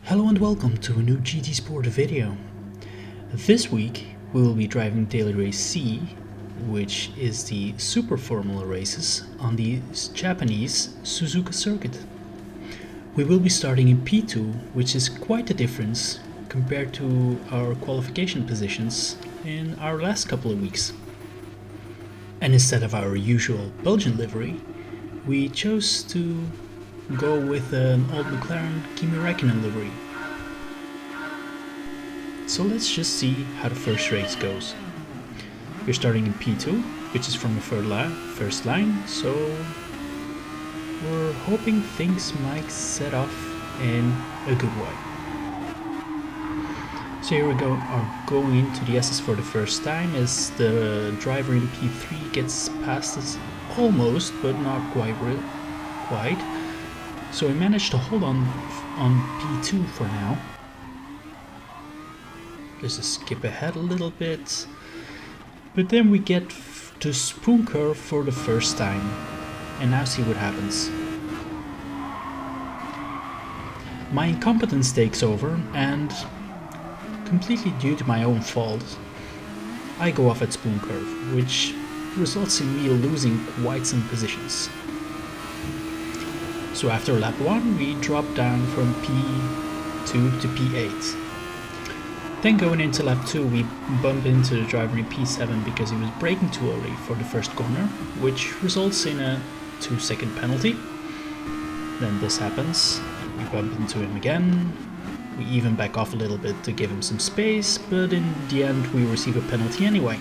Hello and welcome to a new GT Sport video. This week we will be driving Daily Race C, which is the Super Formula races on the Japanese Suzuka circuit. We will be starting in P2, which is quite a difference compared to our qualification positions in our last couple of weeks. And instead of our usual Belgian livery, we chose to go with an old McLaren Kimi Raikonen livery. So let's just see how the first race goes. We're starting in P2, which is from the first line, so we're hoping things might set off in a good way. So here we are going into the SS for the first time as the driver in P3 gets past us almost, but not quite. So we managed to hold on P2 for now. Just skip ahead a little bit, but then we get to spoon curve for the first time, and now see what happens. My incompetence takes over, and completely due to my own fault, I go off at spoon curve, which results in me losing quite some positions. So after lap 1 we drop down from P2 to P8. Then going into lap 2 we bump into the driver in P7 because he was braking too early for the first corner, which results in a 2-second penalty. Then this happens, we bump into him again, we even back off a little bit to give him some space, but in the end we receive a penalty anyway.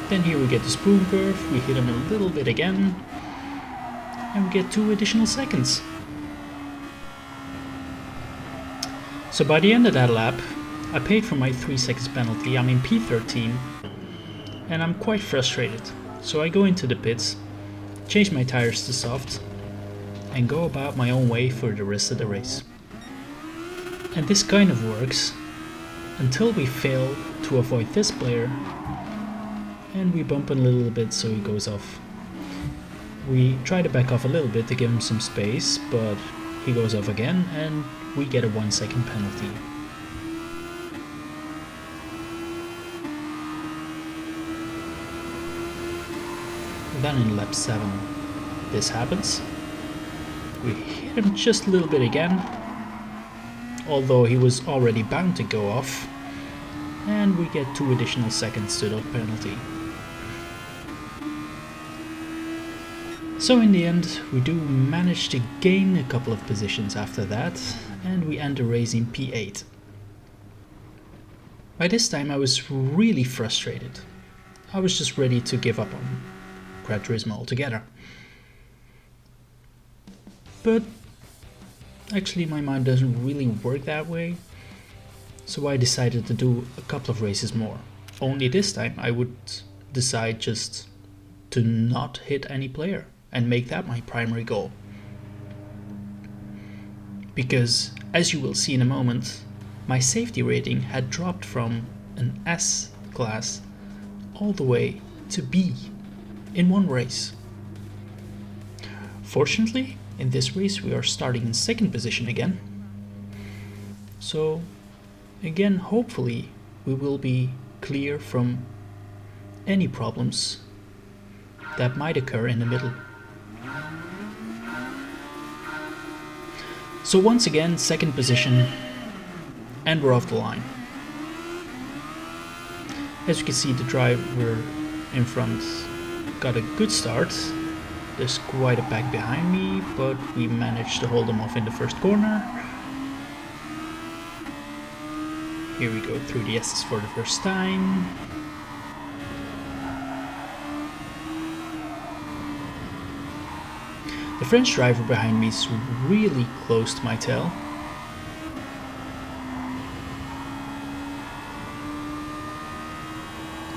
Then here we get the spoon curve, we hit him a little bit again, and we get 2 additional seconds. So by the end of that lap, I paid for my 3 seconds penalty. I'm in P13 and I'm quite frustrated. So I go into the pits, change my tires to soft and go about my own way for the rest of the race. And this kind of works until we fail to avoid this player and we bump a little bit so he goes off. We try to back off a little bit to give him some space, but he goes off again and we get a 1 second penalty. Then in lap 7 this happens. We hit him just a little bit again, although he was already bound to go off, and we get 2 additional seconds to the penalty. So in the end we do manage to gain a couple of positions after that, and we end the race in P8. By this time I was really frustrated. I was just ready to give up on Gran Turismo altogether. But actually my mind doesn't really work that way, so I decided to do a couple of races more. Only this time I would decide just to not hit any player and make that my primary goal. Because, as you will see in a moment, my safety rating had dropped from an S class all the way to B in one race. Fortunately, in this race we are starting in second position again. So, again, hopefully we will be clear from any problems that might occur in the middle. So once again, second position, and we're off the line. As you can see, the driver in front got a good start. There's quite a pack behind me, but we managed to hold them off in the first corner. Here we go through the S's for the first time. The French driver behind me is really close to my tail.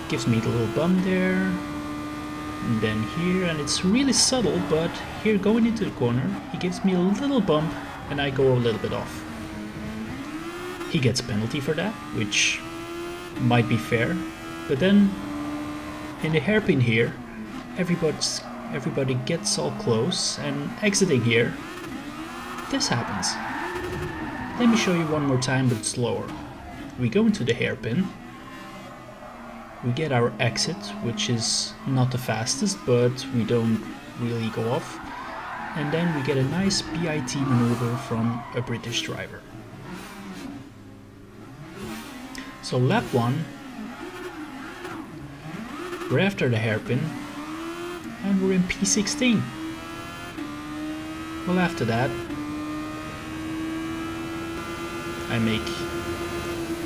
Gives me the little bump there, and then here, and it's really subtle, but here going into the corner, he gives me a little bump and I go a little bit off. He gets a penalty for that, which might be fair, but then in the hairpin here, everybody gets all close, and exiting here, this happens. Let me show you one more time, but slower. We go into the hairpin. We get our exit, which is not the fastest, but we don't really go off. And then we get a nice BIT maneuver from a British driver. So lap 1, we're after the hairpin, and we're in P16. Well, after that, I make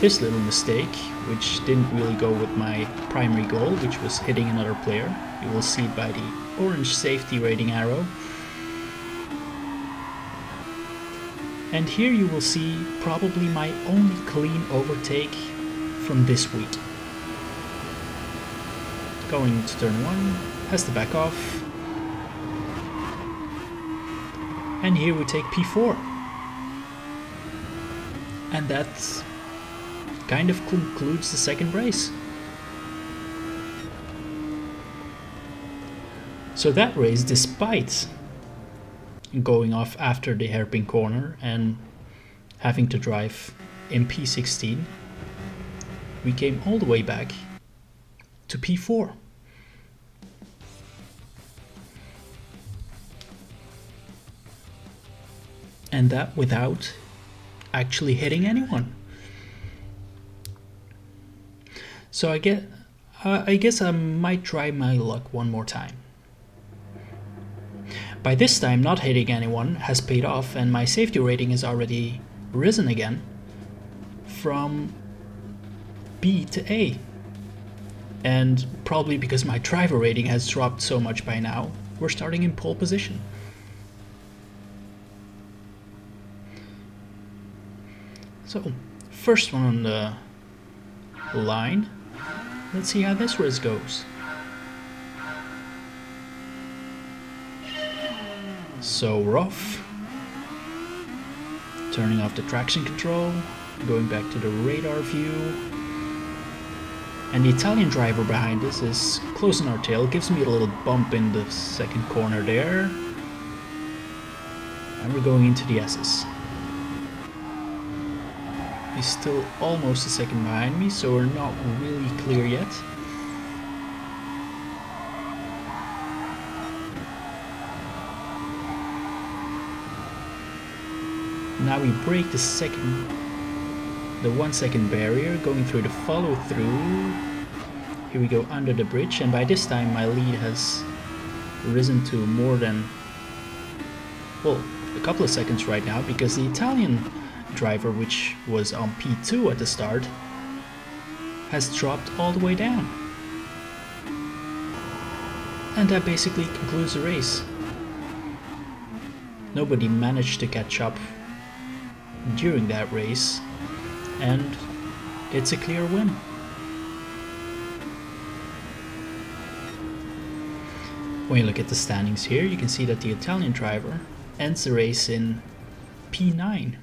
this little mistake, which didn't really go with my primary goal, which was hitting another player. You will see it by the orange safety rating arrow. And here you will see probably my only clean overtake from this week. Going to turn 1, has to back off. And here we take P4. And that kind of concludes the second race. So that race, despite going off after the hairpin corner and having to drive in P16, we came all the way back to P4. And that without actually hitting anyone. So I guess I might try my luck one more time. By this time, not hitting anyone has paid off, and my safety rating has already risen again from B to A. And probably because my driver rating has dropped so much by now, we're starting in pole position. So, first one on the line. Let's see how this race goes. So we're off. Turning off the traction control, going back to the radar view. And the Italian driver behind us is closing our tail, gives me a little bump in the second corner there. And we're going into the S's. He's still almost a second behind me, so we're not really clear yet. Now we break the 1 second barrier, going through the follow through. Here we go under the bridge, and by this time my lead has risen to more than, well, a couple of seconds right now, because the Italian driver, which was on P2 at the start, has dropped all the way down. And that basically concludes the race. Nobody managed to catch up during that race, and it's a clear win. When you look at the standings here, you can see that the Italian driver ends the race in P9.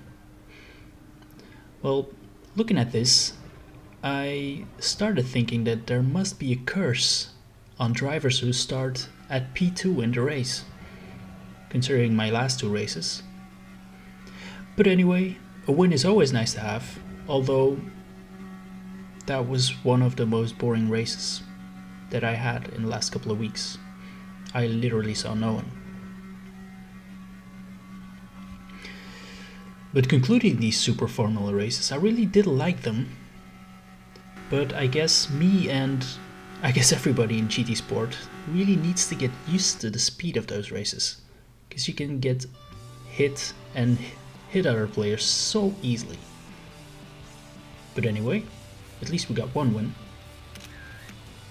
Well, looking at this, I started thinking that there must be a curse on drivers who start at P2 in the race, considering my last 2 races. But anyway, a win is always nice to have, although that was one of the most boring races that I had in the last couple of weeks. I literally saw no one. But concluding these Super Formula races, I really did like them. But I guess me and I guess everybody in GT Sport really needs to get used to the speed of those races. Because you can get hit and hit other players so easily. But anyway, at least we got one win.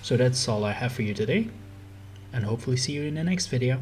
So that's all I have for you today, and hopefully see you in the next video.